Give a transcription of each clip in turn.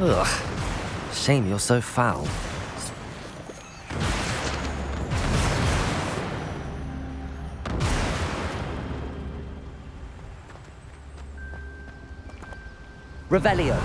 Ugh. Shame you're so foul. Revelio.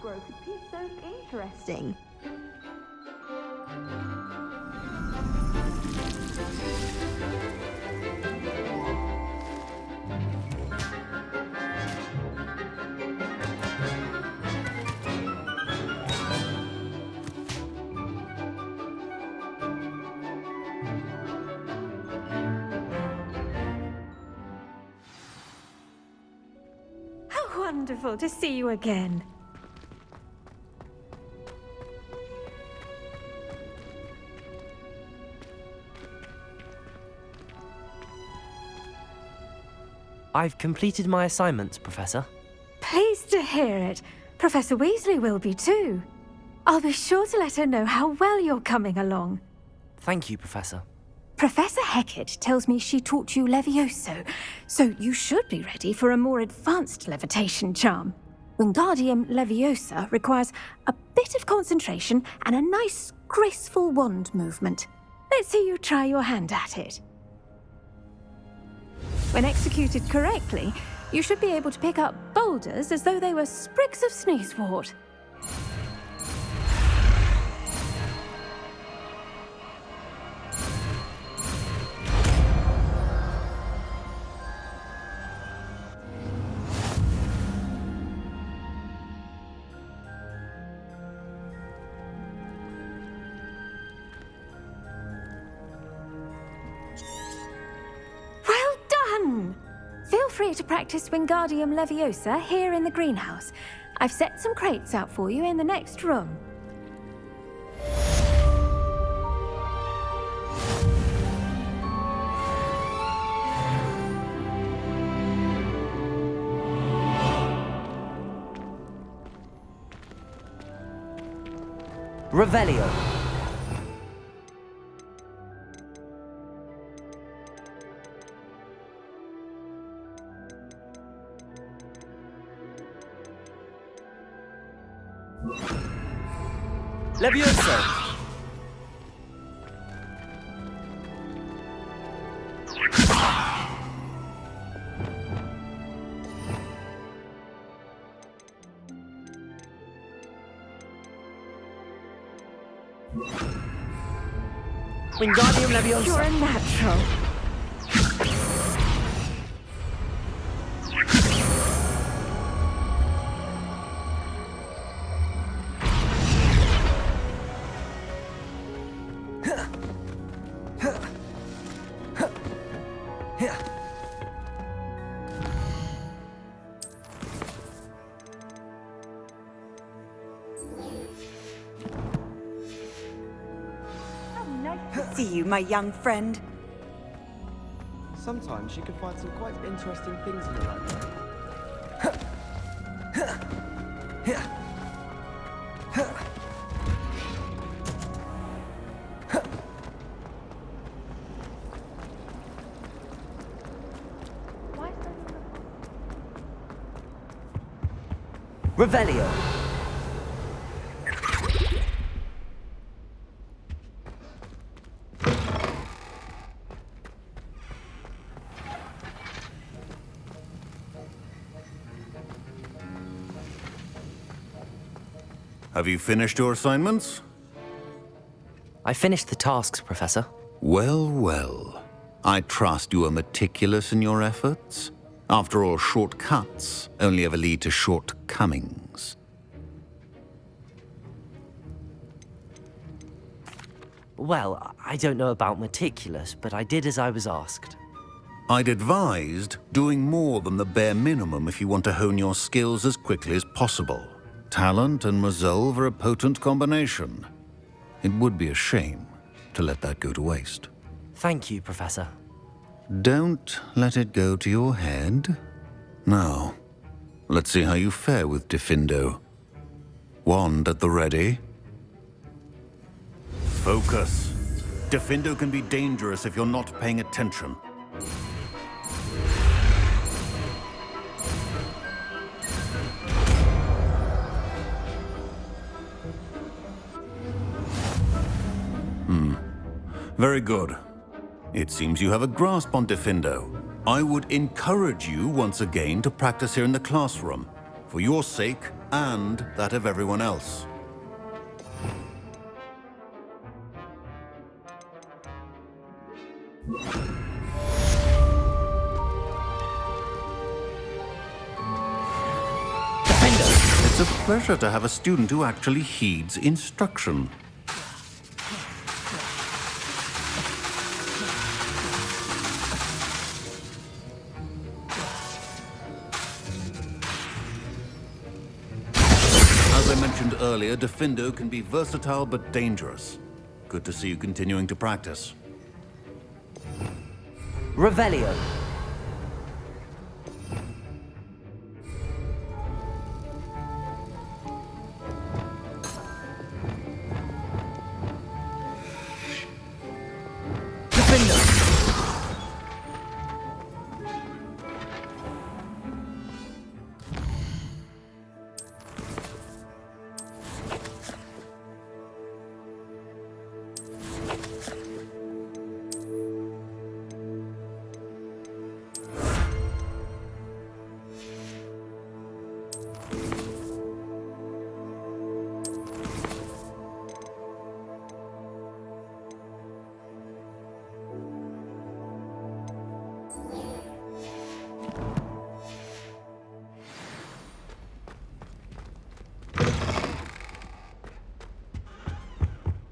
Could be so interesting. How wonderful to see you again. I've completed my assignments, Professor. Pleased to hear it. Professor Weasley will be too. I'll be sure to let her know how well you're coming along. Thank you, Professor. Professor Hecat tells me she taught you Levioso, so you should be ready for a more advanced levitation charm. Wingardium Leviosa requires a bit of concentration and a nice, graceful wand movement. Let's see you try your hand at it. When executed correctly, you should be able to pick up boulders as though they were sprigs of sneezewort. Feel free to practice Wingardium Leviosa here in the greenhouse. I've set some crates out for you in the next room. Revelio. Levioso! Wingardium Leviosa! You're a natural. See you, my young friend. Sometimes you can find some quite interesting things in the library. Revelio. Have you finished your assignments? I finished the tasks, Professor. Well, well. I trust you are meticulous in your efforts. After all, shortcuts only ever lead to shortcomings. Well, I don't know about meticulous, but I did as I was asked. I'd advised doing more than the bare minimum if you want to hone your skills as quickly as possible. Talent and resolve are a potent combination. It would be a shame to let that go to waste. Thank you, Professor. Don't let it go to your head. Now, let's see how you fare with Diffindo. Wand at the ready. Focus. Diffindo can be dangerous if you're not paying attention. Very good. It seems you have a grasp on Diffindo. I would encourage you once again to practice here in the classroom, for your sake and that of everyone else. Diffindo! It's a pleasure to have a student who actually heeds instruction. Earlier, Diffindo can be versatile but dangerous. Good to see you continuing to practice. Revelio. Diffindo.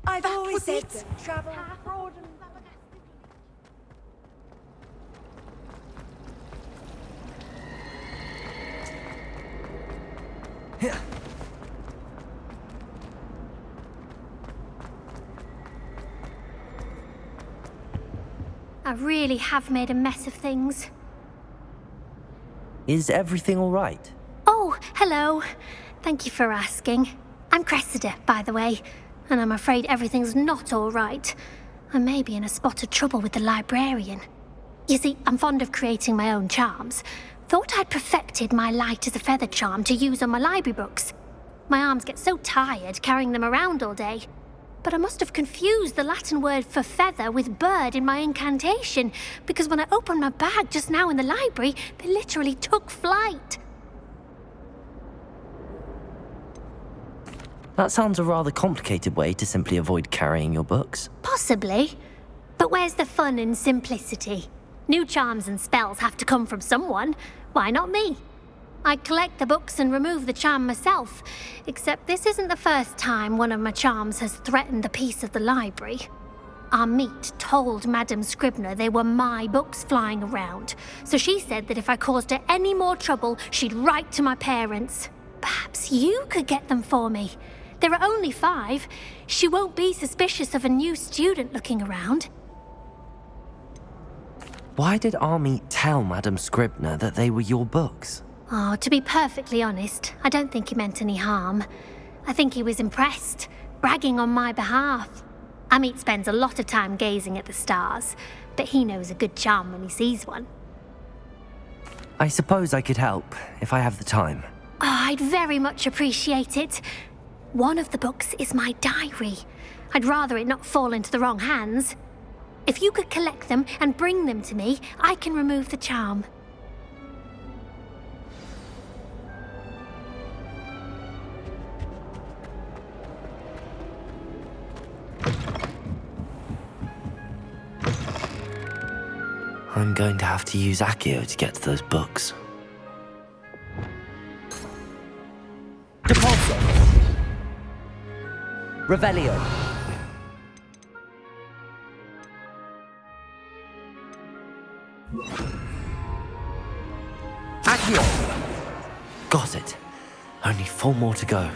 I've always said that travel abroad and I really have made a mess of things. Is everything all right? Oh, hello. Thank you for asking. I'm Cressida, by the way, and I'm afraid everything's not all right. I may be in a spot of trouble with the librarian. You see, I'm fond of creating my own charms. Thought I'd perfected my light as a feather charm to use on my library books. My arms get so tired carrying them around all day. But I must have confused the Latin word for feather with bird in my incantation, because when I opened my bag just now in the library, they literally took flight. That sounds a rather complicated way to simply avoid carrying your books. Possibly, But where's the fun in simplicity? New charms and spells have to come from someone. Why not me? I collect the books and remove the charm myself, except this isn't the first time one of my charms has threatened the peace of the library. Our meet told Madame Scribner they were my books flying around, so she said that if I caused her any more trouble, she'd write to my parents. Perhaps you could get them for me. There are only 5. She won't be suspicious of a new student looking around. Why did Army tell Madame Scribner that they were your books? Oh, to be perfectly honest, I don't think he meant any harm. I think he was impressed, bragging on my behalf. Amit spends a lot of time gazing at the stars, but he knows a good charm when he sees one. I suppose I could help, if I have the time. Oh, I'd very much appreciate it. One of the books is my diary. I'd rather it not fall into the wrong hands. If you could collect them and bring them to me, I can remove the charm. I'm going to have to use Accio to get to those books. Depulso. Revelio. Accio. Got it. Only 4 more to go.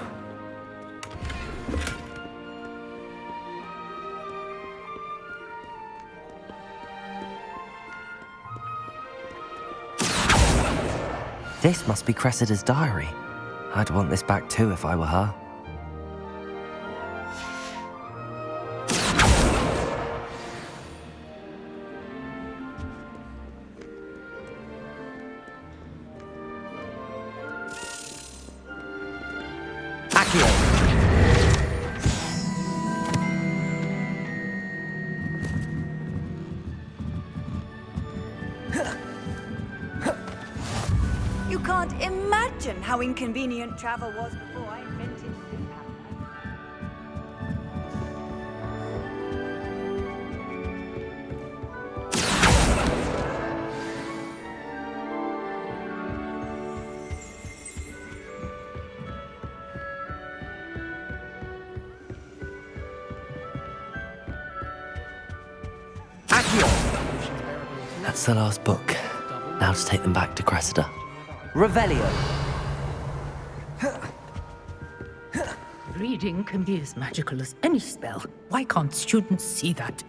This must be Cressida's diary. I'd want this back too if I were her. You can't imagine how inconvenient travel was before I invented zip pattern. That's the last book. Now to take them back to Cressida. Revelio. Reading can be as magical as any spell. Why can't students see that?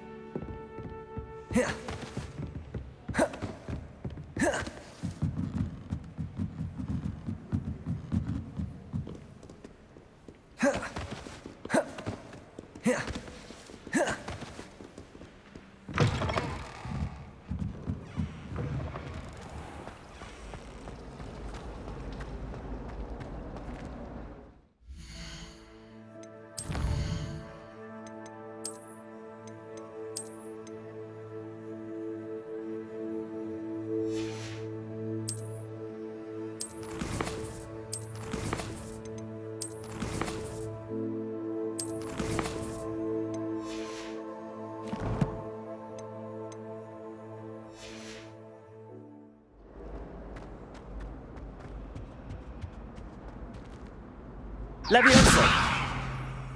Levioso.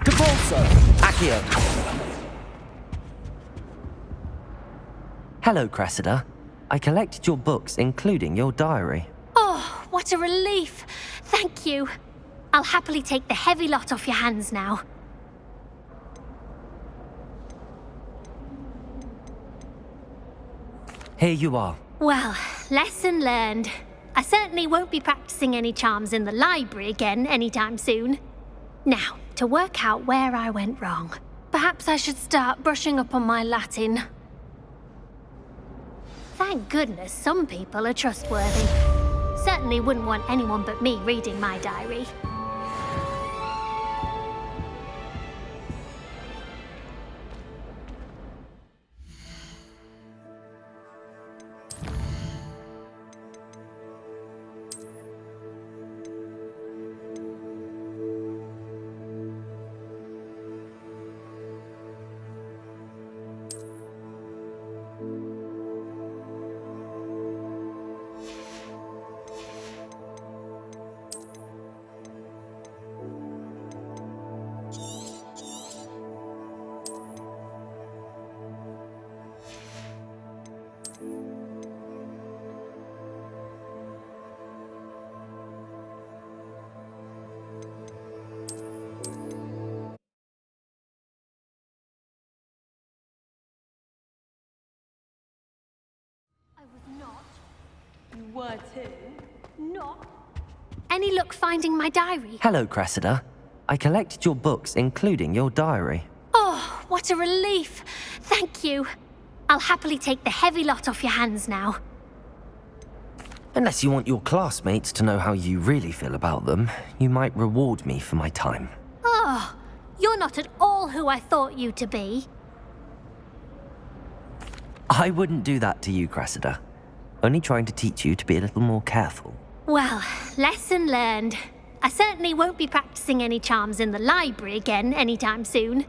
Depulso. Accio! Hello, Cressida. I collected your books, including your diary. Oh, what a relief. Thank you. I'll happily take the heavy lot off your hands now. Here you are. Well, lesson learned. I certainly won't be practicing any charms in the library again anytime soon. Now, to work out where I went wrong. Perhaps I should start brushing up on my Latin. Thank goodness some people are trustworthy. Certainly wouldn't want anyone but me reading my diary. were to. Not. Any luck finding my diary? Hello, Cressida. I collected your books, including your diary. Oh, what a relief. Thank you. I'll happily take the heavy lot off your hands now. Unless you want your classmates to know how you really feel about them, you might reward me for my time. Oh, you're not at all who I thought you to be. I wouldn't do that to you, Cressida. Only trying to teach you to be a little more careful. Well, lesson learned. I certainly won't be practicing any charms in the library again anytime soon.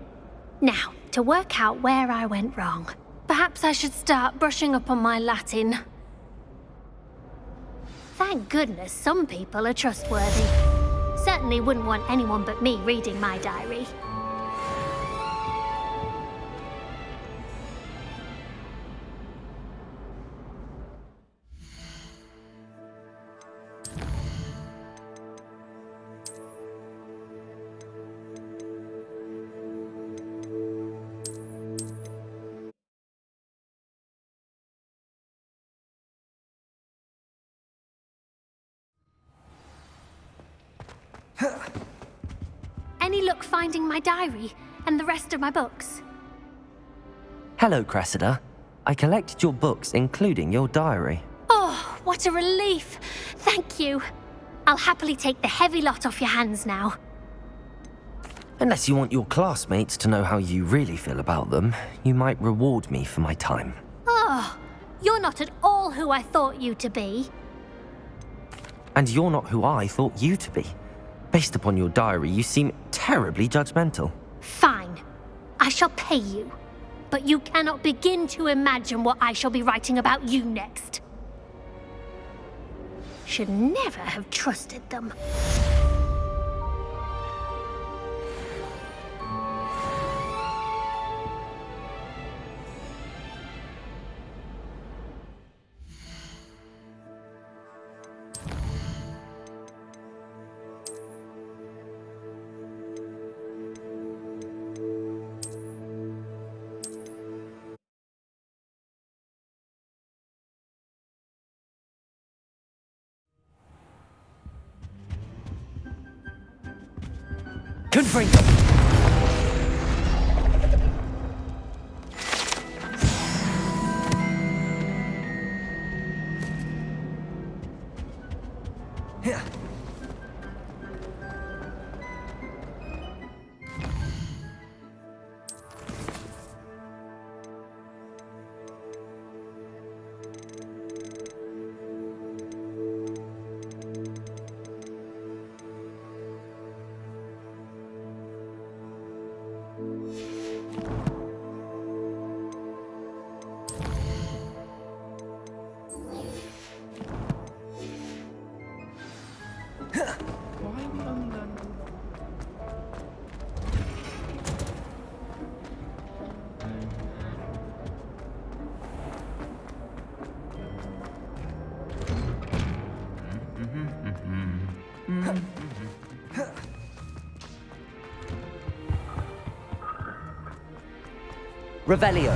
Now, to work out where I went wrong. Perhaps I should start brushing up on my Latin. Thank goodness some people are trustworthy. Certainly wouldn't want anyone but me reading my diary. Any luck finding my diary and the rest of my books? Hello, Cressida. I collected your books, including your diary. Oh, what a relief. Thank you. I'll happily take the heavy lot off your hands now. Unless you want your classmates to know how you really feel about them, you might reward me for my time. Oh, you're not at all who I thought you to be. And you're not who I thought you to be. Based upon your diary, you seem terribly judgmental. Fine. I shall pay you. But you cannot begin to imagine what I shall be writing about you next. Should never have trusted them. Confringo! Revelio.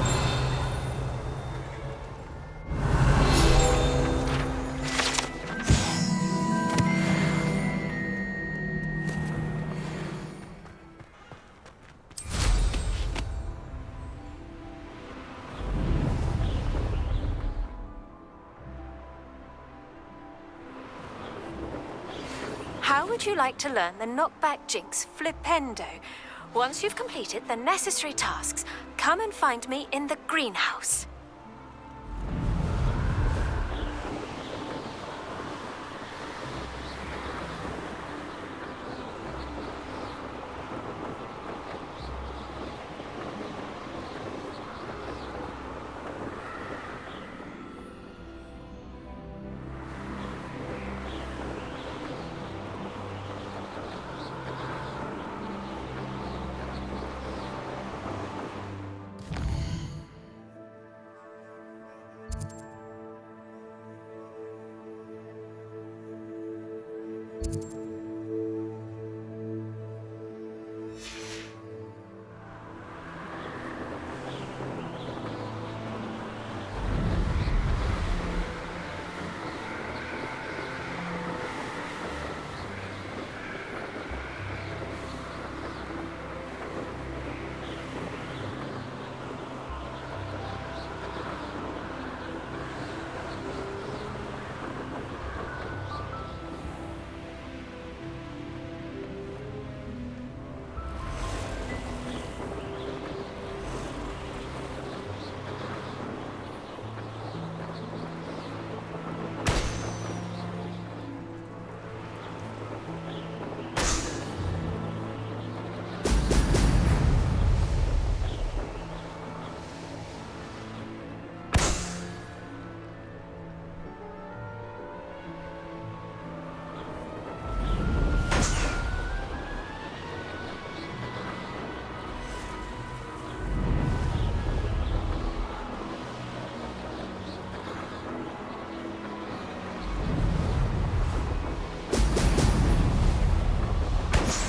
How would you like to learn the knockback jinx flipendo? Once you've completed the necessary tasks, come and find me in the greenhouse.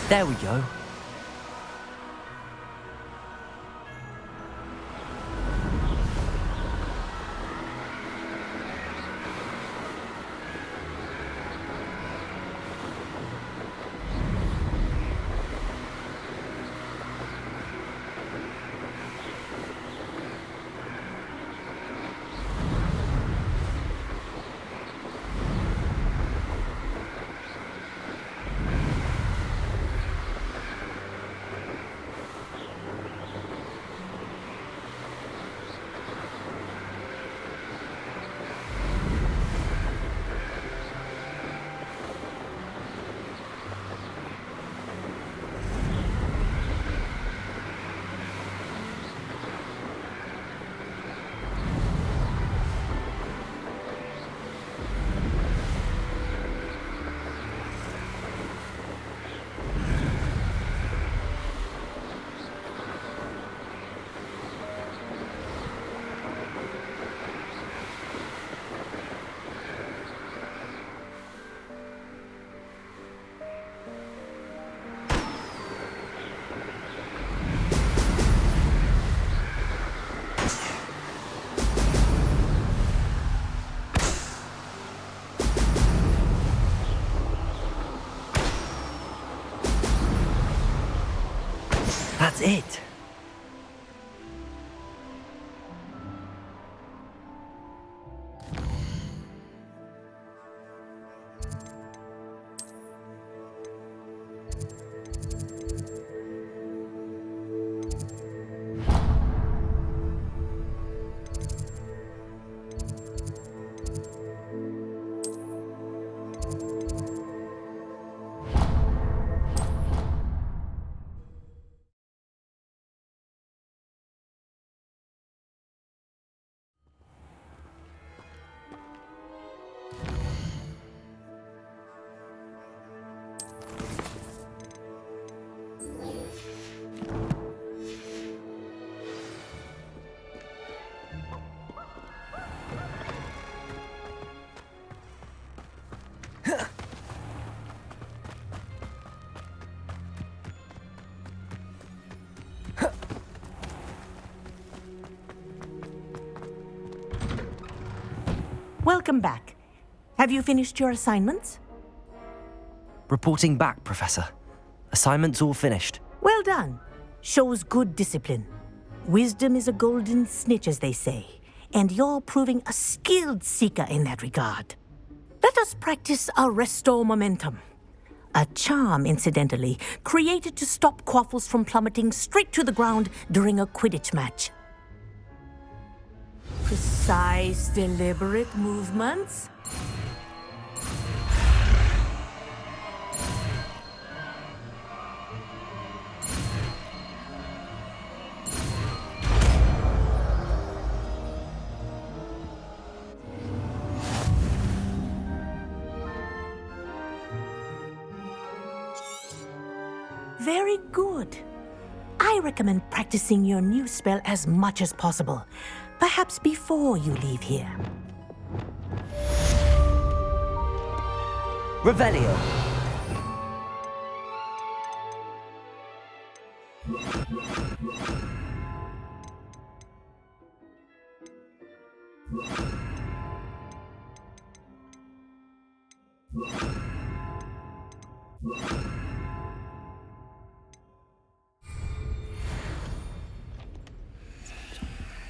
There we go. That's it. Welcome back. Have you finished your assignments? Reporting back, Professor. Assignment's all finished. Well done. Shows good discipline. Wisdom is a golden snitch, as they say, and you're proving a skilled seeker in that regard. Let us practice our Restore Momentum. A charm, incidentally, created to stop quaffles from plummeting straight to the ground during a Quidditch match. Precise, deliberate movements. Very good. I recommend practicing your new spell as much as possible. Perhaps before you leave here. Revelio.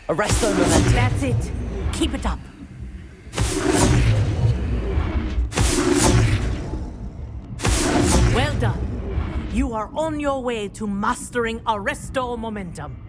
Arresto Momentum. That's it. Keep it up. Well done. You are on your way to mastering Arresto Momentum.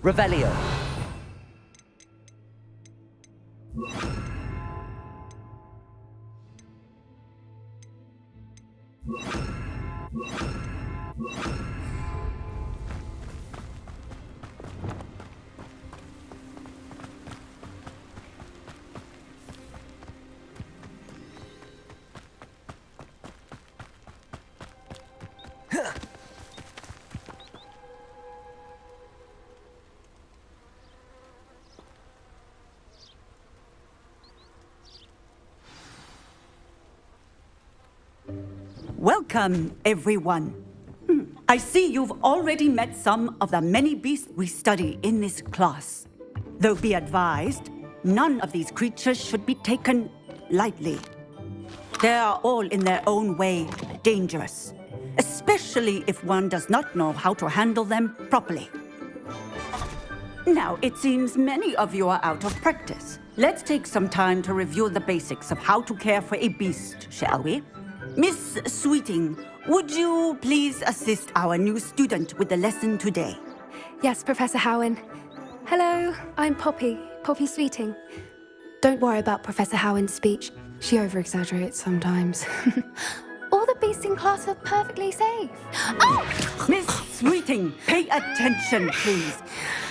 Revelio. Welcome, everyone. I see you've already met some of the many beasts we study in this class. Though be advised, none of these creatures should be taken lightly. They are all in their own way dangerous, especially if one does not know how to handle them properly. Now, it seems many of you are out of practice. Let's take some time to review the basics of how to care for a beast, shall we? Miss Sweeting, would you please assist our new student with the lesson today? Yes, Professor Howen. Hello, I'm Poppy Sweeting. Don't worry about Professor Howen's speech. She over-exaggerates sometimes. All the beasts in class are perfectly safe. Oh! Miss Sweeting, pay attention, please.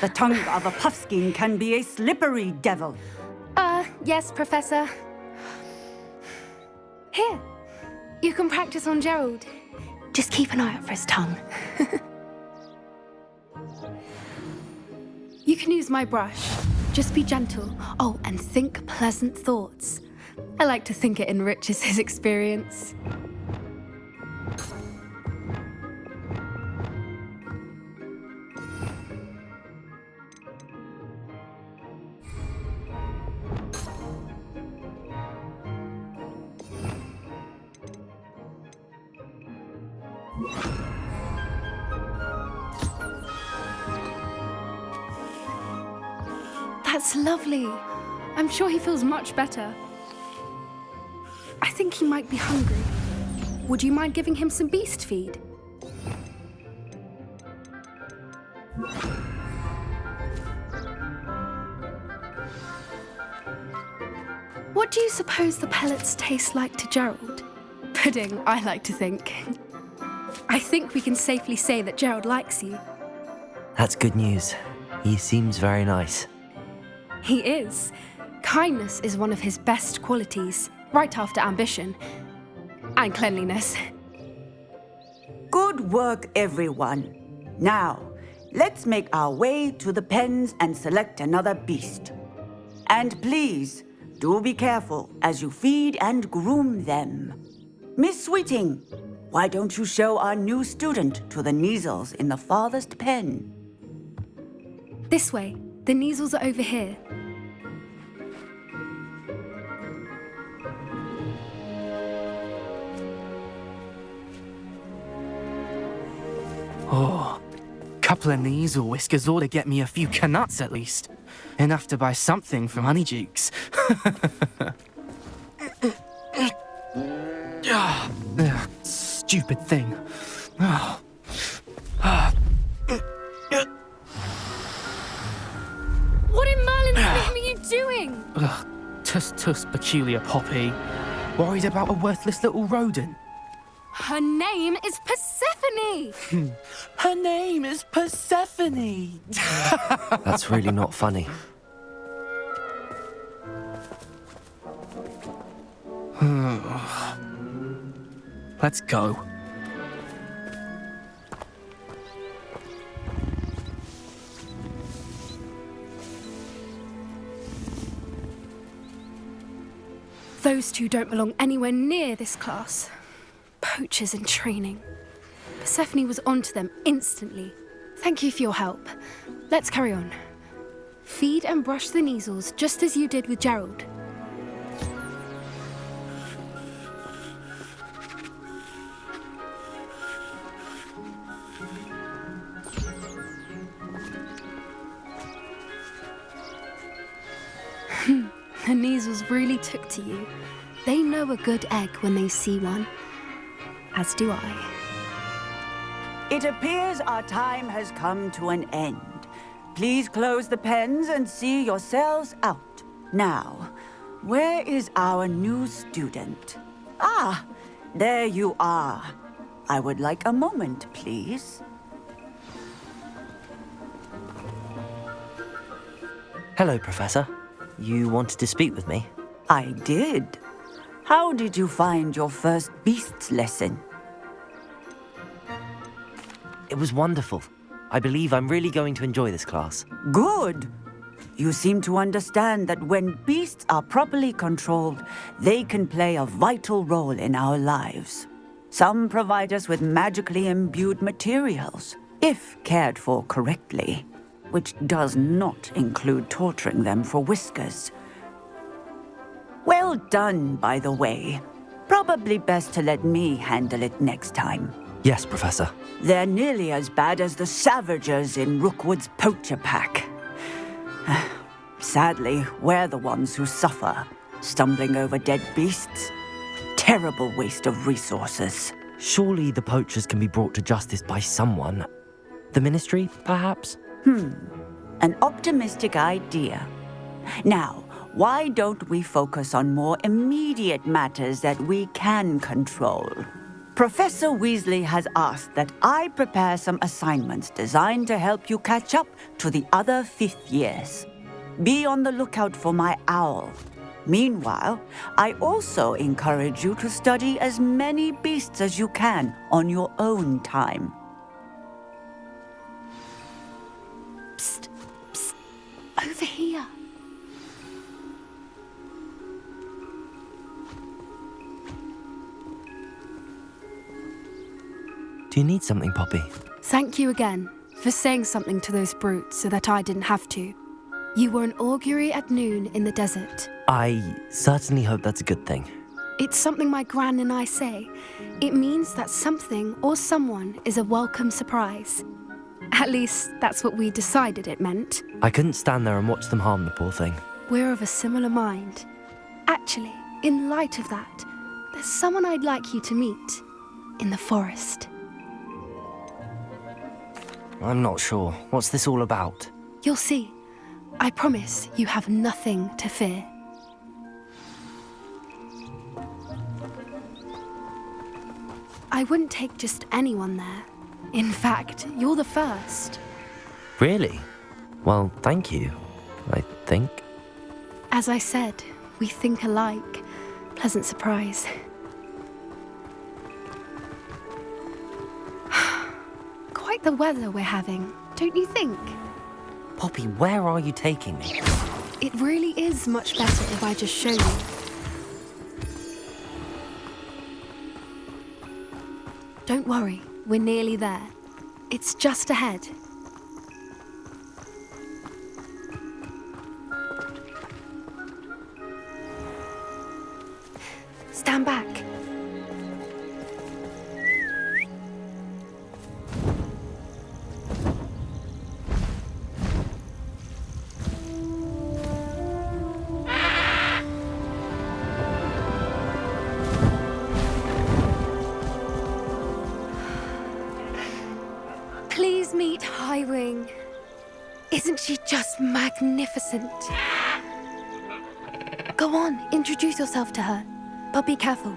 The tongue of a puffskein can be a slippery devil. Yes, Professor. Here, you can practice on Gerald. Just keep an eye out for his tongue. You can use my brush. Just be gentle. Oh, and think pleasant thoughts. I like to think it enriches his experience. That's lovely. I'm sure he feels much better. I think he might be hungry. Would you mind giving him some beast feed? What do you suppose the pellets taste like to Gerald? Pudding, I like to think. I think we can safely say that Gerald likes you. That's good news. He seems very nice. He is. Kindness is one of his best qualities, right after ambition. And cleanliness. Good work, everyone. Now, let's make our way to the pens and select another beast. And please, do be careful as you feed and groom them. Miss Sweeting, why don't you show our new student to the Neasels in the farthest pen? This way. The Neasels are over here. Oh, couple of Neasel whiskers ought to get me a few canuts at least. Enough to buy something from Honeydukes. Stupid thing. What in Merlin's name are you doing? Tuss, peculiar Poppy. Worried about a worthless little rodent. Her name is Persephone! Her name is Persephone! That's really not funny. Let's go. Those two don't belong anywhere near this class. Poachers in training. Persephone was onto them instantly. Thank you for your help. Let's carry on. Feed and brush the Neasels just as you did with Gerald. The Neasels really took to you. They know a good egg when they see one. As do I. It appears our time has come to an end. Please close the pens and see yourselves out. Now, where is our new student? Ah, there you are. I would like a moment, please. Hello, Professor. You wanted to speak with me? I did. How did you find your first beasts lesson? It was wonderful. I believe I'm really going to enjoy this class. Good. You seem to understand that when beasts are properly controlled, they can play a vital role in our lives. Some provide us with magically imbued materials, if cared for correctly, which does not include torturing them for whiskers. Well done, by the way. Probably best to let me handle it next time. Yes, Professor. They're nearly as bad as the Savagers in Rookwood's poacher pack. Sadly, we're the ones who suffer, stumbling over dead beasts. Terrible waste of resources. Surely the poachers can be brought to justice by someone. The Ministry, perhaps? An optimistic idea. Now, why don't we focus on more immediate matters that we can control? Professor Weasley has asked that I prepare some assignments designed to help you catch up to the other 5th years. Be on the lookout for my owl. Meanwhile, I also encourage you to study as many beasts as you can on your own time. Psst, psst, over here. Do you need something, Poppy? Thank you again for saying something to those brutes so that I didn't have to. You were an augury at noon in the desert. I certainly hope that's a good thing. It's something my gran and I say. It means that something or someone is a welcome surprise. At least, that's what we decided it meant. I couldn't stand there and watch them harm the poor thing. We're of a similar mind. Actually, in light of that, there's someone I'd like you to meet in the forest. I'm not sure. What's this all about? You'll see. I promise you have nothing to fear. I wouldn't take just anyone there. In fact, you're the first. Really? Well, thank you, I think. As I said, we think alike. Pleasant surprise. Quite the weather we're having, don't you think? Poppy, where are you taking me? It really is much better if I just show you. Don't worry, we're nearly there. It's just ahead. Stand back. Please meet Highwing. Isn't she just magnificent? Go on, introduce yourself to her. But be careful.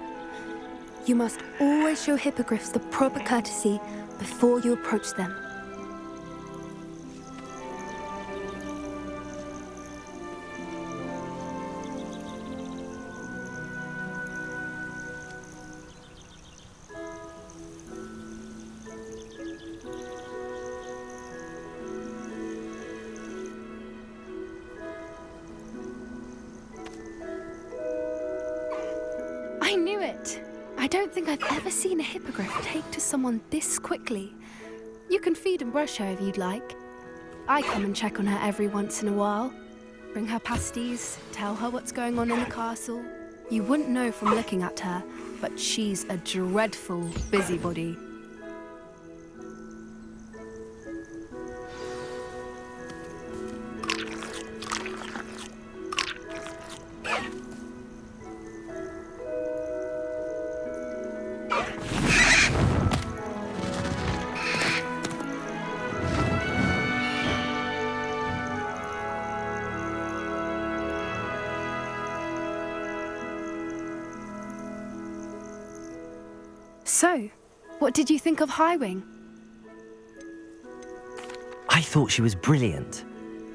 You must always show hippogriffs the proper courtesy before you approach them. I knew it! I don't think I've ever seen a hippogriff take to someone this quickly. You can feed and brush her if you'd like. I come and check on her every once in a while. Bring her pasties, tell her what's going on in the castle. You wouldn't know from looking at her, but she's a dreadful busybody. So, what did you think of Highwing? I thought she was brilliant.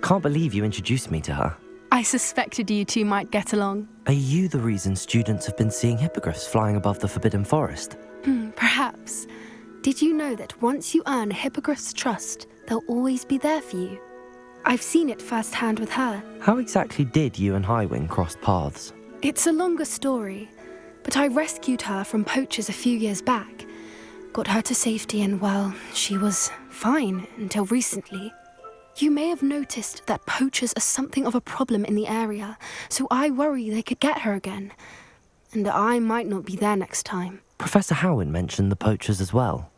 Can't believe you introduced me to her. I suspected you two might get along. Are you the reason students have been seeing hippogriffs flying above the Forbidden Forest? Perhaps. Did you know that once you earn a hippogriff's trust, they'll always be there for you? I've seen it firsthand with her. How exactly did you and Highwing cross paths? It's a longer story, but I rescued her from poachers a few years back. Got her to safety and, well, she was fine until recently. You may have noticed that poachers are something of a problem in the area, so I worry they could get her again. And I might not be there next time. Professor Howin mentioned the poachers as well.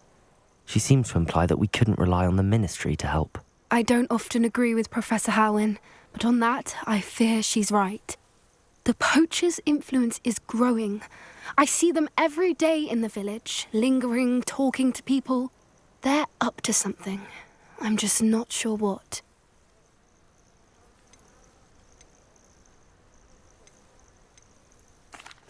She seemed to imply that we couldn't rely on the Ministry to help. I don't often agree with Professor Howin, but on that, I fear she's right. The poachers' influence is growing. I see them every day in the village, lingering, talking to people. They're up to something. I'm just not sure what.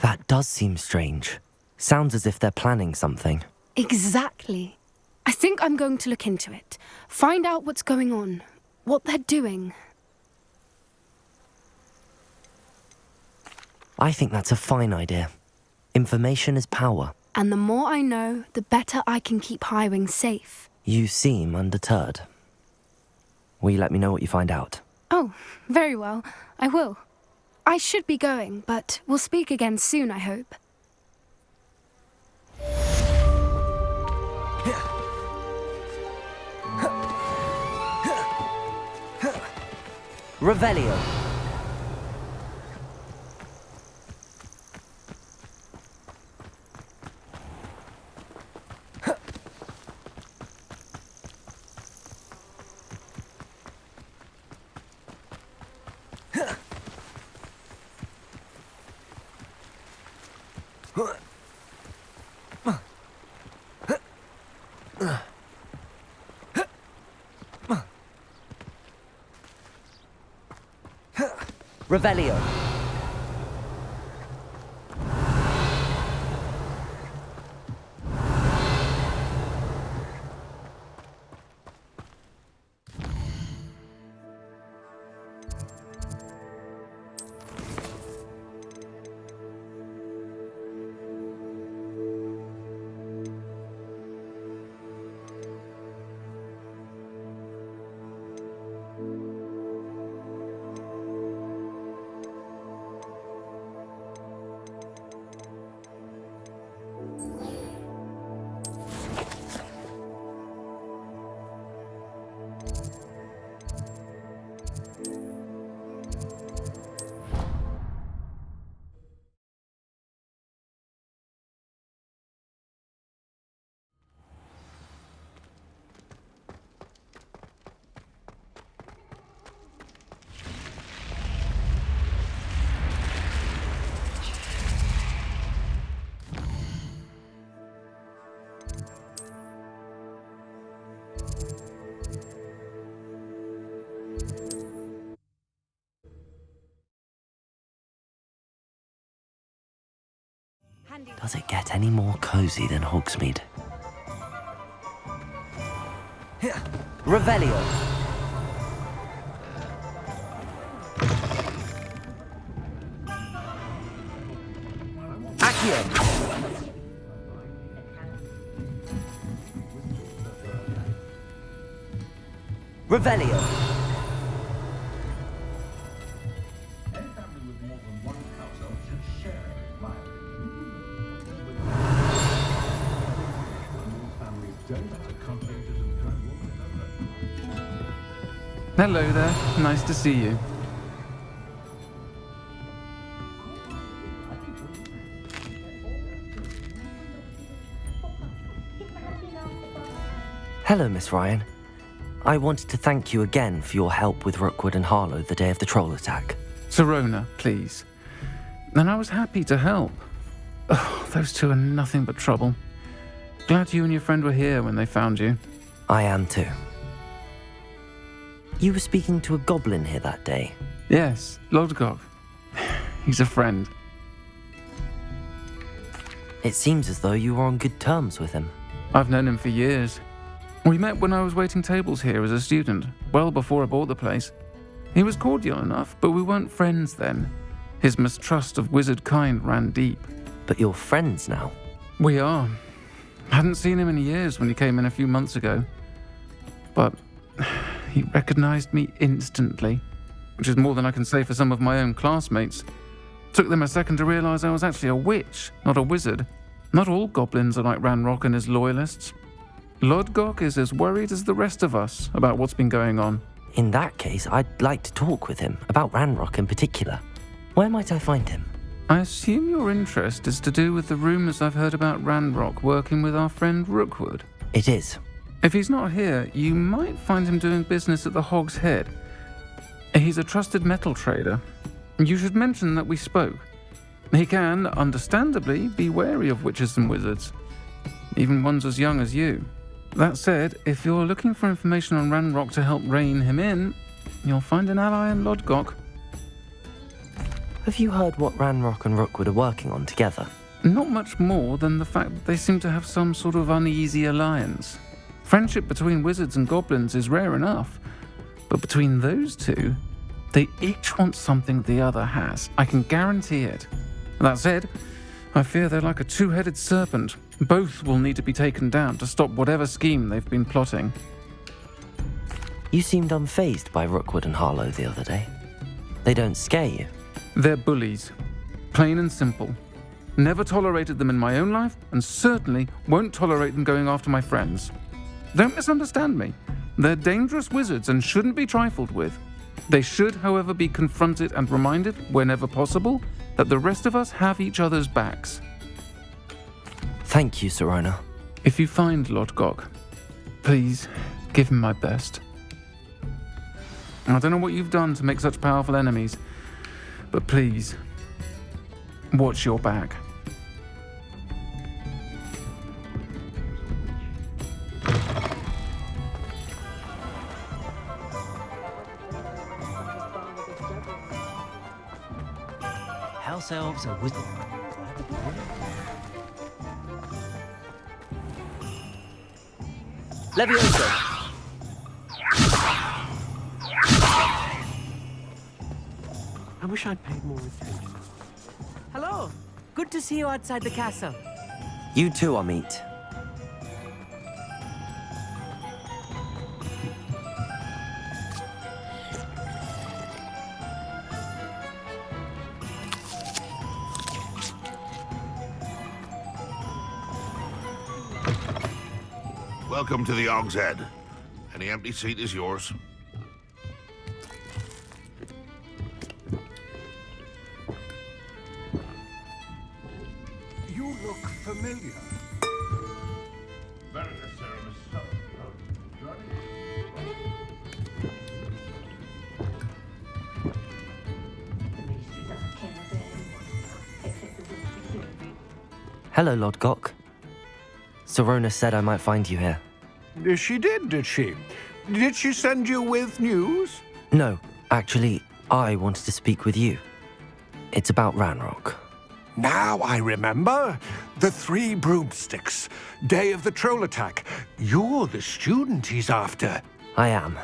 That does seem strange. Sounds as if they're planning something. Exactly. I think I'm going to look into it. Find out what's going on, what they're doing. I think that's a fine idea. Information is power. And the more I know, the better I can keep Highwing safe. You seem undeterred. Will you let me know what you find out? Oh, very well. I will. I should be going, but we'll speak again soon, I hope. Revelio. Revelio. Does it get any more cozy than Hogsmeade? Revelio. Accio. Revelio. Hello there, nice to see you. Hello, Miss Ryan. I wanted to thank you again for your help with Rookwood and Harlow the day of the troll attack. Serona, please. And I was happy to help. Oh, those two are nothing but trouble. Glad you and your friend were here when they found you. I am too. You were speaking to a goblin here that day? Yes, Lodgok. He's a friend. It seems as though you were on good terms with him. I've known him for years. We met when I was waiting tables here as a student, well before I bought the place. He was cordial enough, but we weren't friends then. His mistrust of wizard kind ran deep. But you're friends now? We are. Hadn't seen him in years when he came in a few months ago. But he recognized me instantly, which is more than I can say for some of my own classmates. Took them a second to realize I was actually a witch, not a wizard. Not all goblins are like Ranrock and his loyalists. Lodgok is as worried as the rest of us about what's been going on. In that case, I'd like to talk with him, about Ranrock in particular. Where might I find him? I assume your interest is to do with the rumors I've heard about Ranrock working with our friend Rookwood. It is. If he's not here, you might find him doing business at the Hog's Head. He's a trusted metal trader. You should mention that we spoke. He can, understandably, be wary of witches and wizards, even ones as young as you. That said, if you're looking for information on Ranrock to help rein him in, you'll find an ally in Lodgok. Have you heard what Ranrock and Rookwood are working on together? Not much more than the fact that they seem to have some sort of uneasy alliance. Friendship between wizards and goblins is rare enough, but between those two, they each want something the other has. I can guarantee it. That said, I fear they're like a two-headed serpent. Both will need to be taken down to stop whatever scheme they've been plotting. You seemed unfazed by Rookwood and Harlow the other day. They don't scare you. They're bullies. Plain and simple. Never tolerated them in my own life, and certainly won't tolerate them going after my friends. Don't misunderstand me. They're dangerous wizards and shouldn't be trifled with. They should, however, be confronted and reminded, whenever possible, that the rest of us have each other's backs. Thank you, Sirona. If you find Lodgok, please give him my best. I don't know what you've done to make such powerful enemies, but please, watch your back. House elves are wizards. Levioso! I wish I'd paid more attention. Hello! Good to see you outside the castle. You too, Amit. Welcome to the Hog's Head. Any empty seat is yours. You look familiar. Hello, Lodgok. Sirona said I might find you here. She did she? Did she send you with news? No, actually, I wanted to speak with you. It's about Ranrock. Now I remember. The 3 broomsticks. Day of the troll attack. You're the student he's after. I am,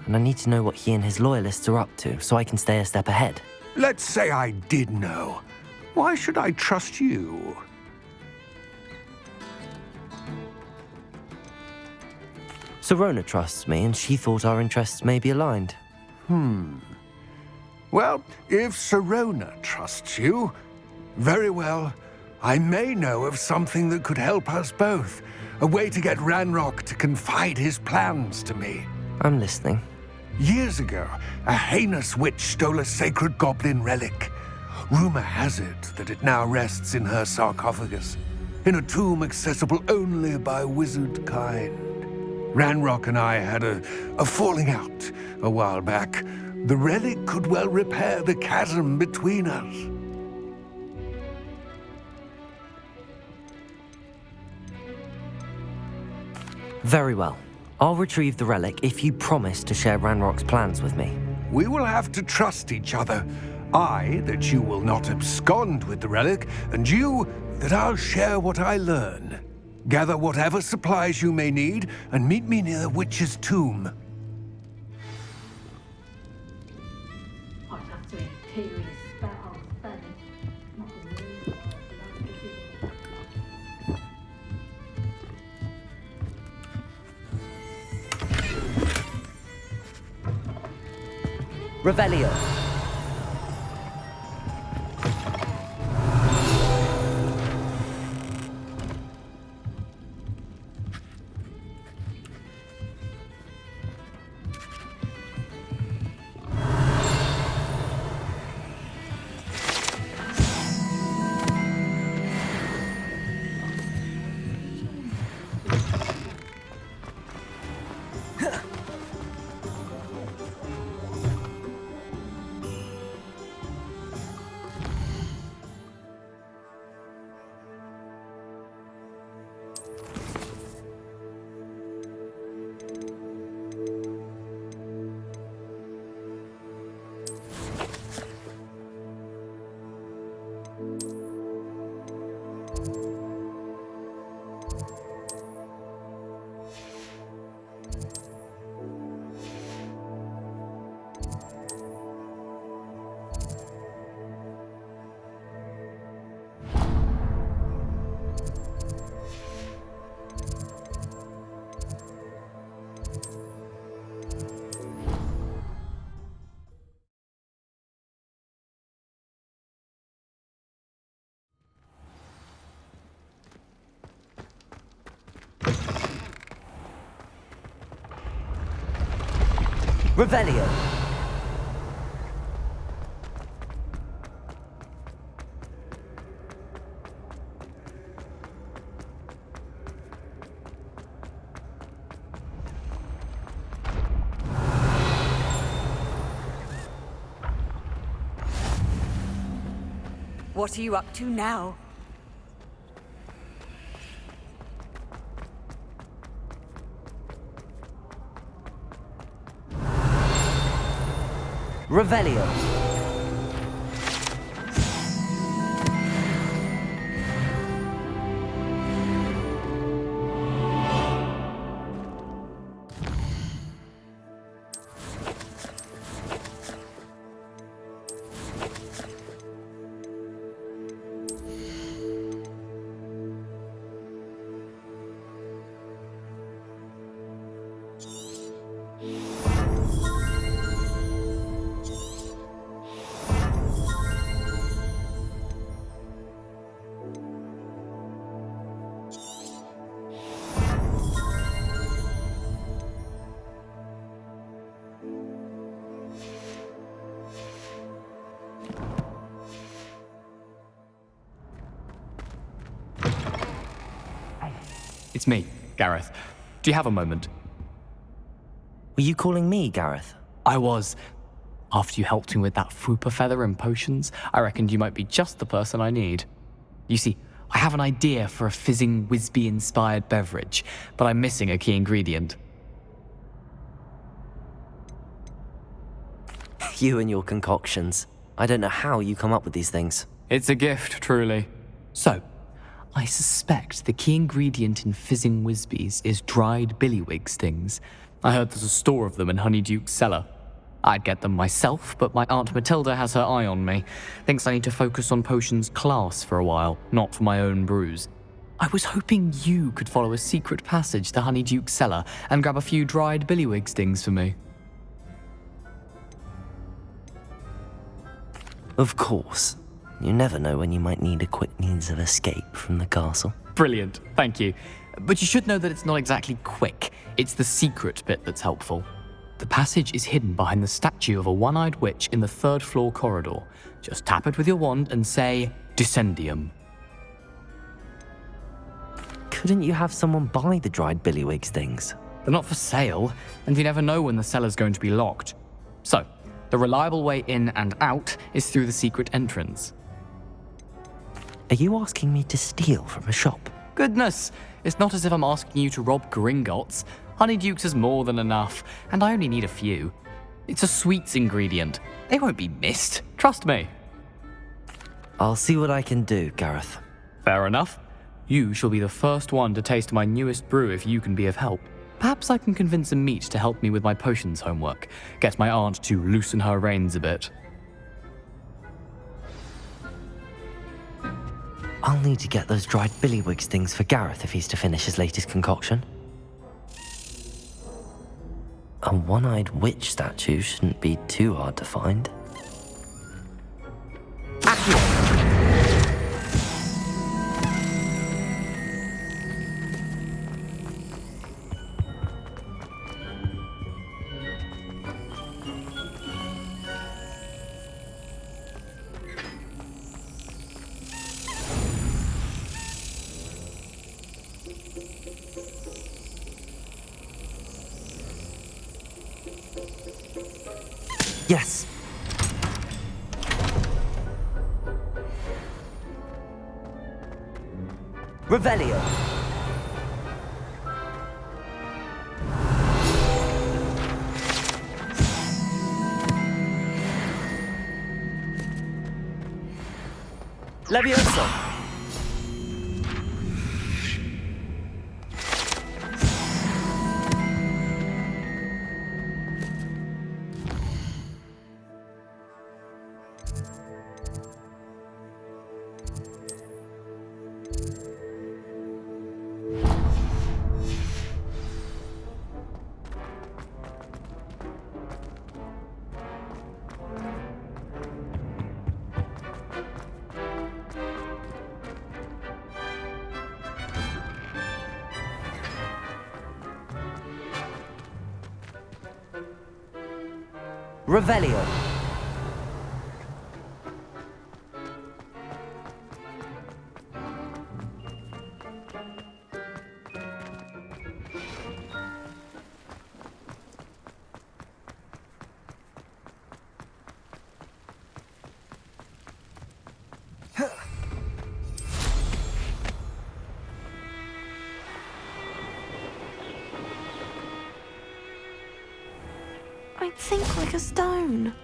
and I need to know what he and his loyalists are up to so I can stay a step ahead. Let's say I did know. Why should I trust you? Sirona trusts me, and she thought our interests may be aligned. Well, if Sirona trusts you, very well. I may know of something that could help us both. A way to get Ranrock to confide his plans to me. I'm listening. Years ago, a heinous witch stole a sacred goblin relic. Rumor has it that it now rests in her sarcophagus, in a tomb accessible only by wizard kind. Ranrock and I had a falling out a while back. The relic could well repair the chasm between us. Very well. I'll retrieve the relic if you promise to share Ranrock's plans with me. We will have to trust each other. I, that you will not abscond with the relic, and you, that I'll share what I learn. Gather whatever supplies you may need, and meet me near the witch's tomb. Revelio. Revelio. What are you up to now? Revelio. It's me, Gareth. Do you have a moment? Were you calling me, Gareth? I was. After you helped me with that Fupa feather and potions, I reckoned you might be just the person I need. You see, I have an idea for a fizzing Wisby-inspired beverage, but I'm missing a key ingredient. You and your concoctions. I don't know how you come up with these things. It's a gift, truly. So, I suspect the key ingredient in fizzing Wisbies is dried billywig stings. I heard there's a store of them in Honeyduke's cellar. I'd get them myself, but my Aunt Matilda has her eye on me. Thinks I need to focus on potions class for a while, not for my own brews. I was hoping you could follow a secret passage to Honeyduke's cellar and grab a few dried billywig stings for me. Of course. You never know when you might need a quick means of escape from the castle. Brilliant, thank you. But you should know that it's not exactly quick. It's the secret bit that's helpful. The passage is hidden behind the statue of a one-eyed witch in the third-floor corridor. Just tap it with your wand and say, Descendium. Couldn't you have someone buy the dried billywig stings? They're not for sale, and you never know when the cellar's going to be locked. So, the reliable way in and out is through the secret entrance. Are you asking me to steal from a shop? Goodness, it's not as if I'm asking you to rob Gringotts. Honeyduke's is more than enough, and I only need a few. It's a sweets ingredient. They won't be missed, trust me. I'll see what I can do, Gareth. Fair enough. You shall be the first one to taste my newest brew if you can be of help. Perhaps I can convince a meat to help me with my potions homework, get my aunt to loosen her reins a bit. I'll need to get those dried billywigs things for Gareth if he's to finish his latest concoction. A one-eyed witch statue shouldn't be too hard to find. Yes. Revelio. Levioso. Revelio. I'd sink like a stone.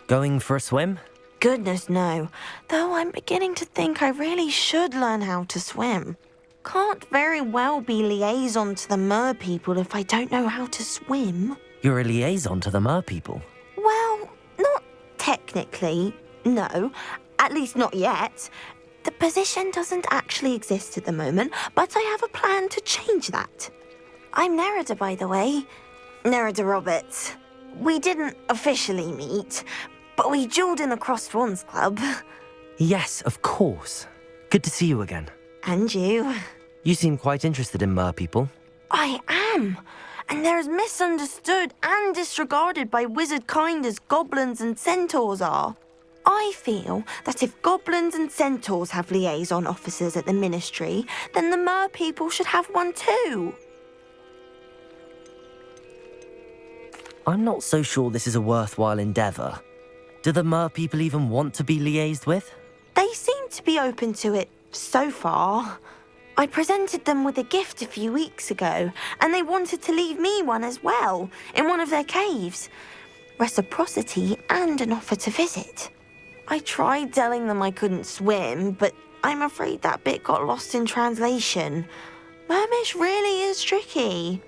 Going for a swim? Goodness, no. Though I'm beginning to think I really should learn how to swim. Can't very well be liaison to the mer people if I don't know how to swim. You're a liaison to the mer people. Well, not technically, no. At least not yet. The position doesn't actually exist at the moment, but I have a plan to change that. I'm Nerida, by the way. Nerida Roberts. We didn't officially meet, but we duelled in the Crossed Swans Club. Yes, of course. Good to see you again. And you. You seem quite interested in mer people. I am. And they're as misunderstood and disregarded by wizard kind as goblins and centaurs are. I feel that if goblins and centaurs have liaison officers at the ministry, then the mer people should have one too. I'm not so sure this is a worthwhile endeavour. Do the mer people even want to be liaised with? They seem to be open to it so far. I presented them with a gift a few weeks ago, and they wanted to leave me one as well, in one of their caves. Reciprocity and an offer to visit. I tried telling them I couldn't swim, but I'm afraid that bit got lost in translation. Mermish really is tricky.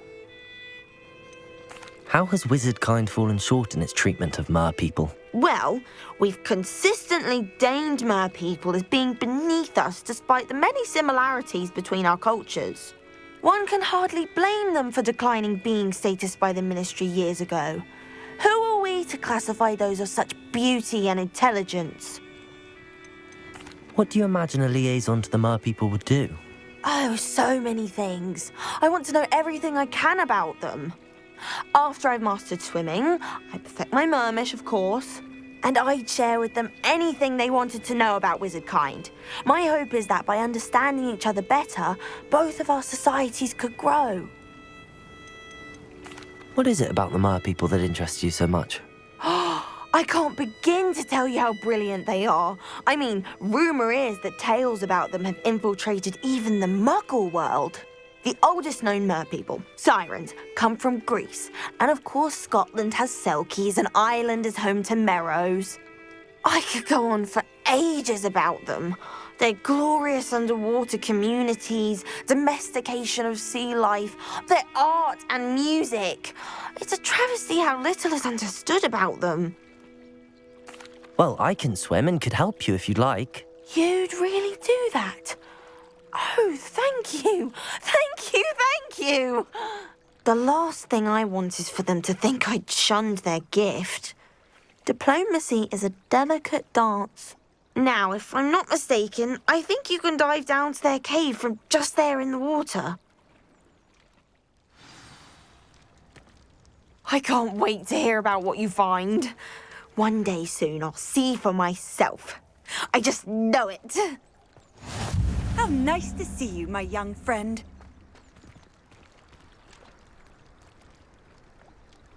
How has wizard kind fallen short in its treatment of mer people? Well, we've consistently deigned mer people as being beneath us despite the many similarities between our cultures. One can hardly blame them for declining being status by the ministry years ago. Who are we to classify those of such beauty and intelligence? What do you imagine a liaison to the mer people would do? Oh, so many things. I want to know everything I can about them. After I've mastered swimming, I perfect my mermish, of course, and I'd share with them anything they wanted to know about wizard kind. My hope is that by understanding each other better, both of our societies could grow. What is it about the mer people that interests you so much? I can't begin to tell you how brilliant they are. I mean, rumour is that tales about them have infiltrated even the Muggle world. The oldest known mer people, sirens, come from Greece. And of course Scotland has Selkies and Ireland is home to Merrows. I could go on for ages about them. Their glorious underwater communities, domestication of sea life, their art and music. It's a travesty how little is understood about them. Well, I can swim and could help you if you'd like. You'd really do that? Oh, thank you! Thank you, thank you! The last thing I want is for them to think I'd shunned their gift. Diplomacy is a delicate dance. Now, if I'm not mistaken, I think you can dive down to their cave from just there in the water. I can't wait to hear about what you find. One day soon I'll see for myself. I just know it. How nice to see you, my young friend.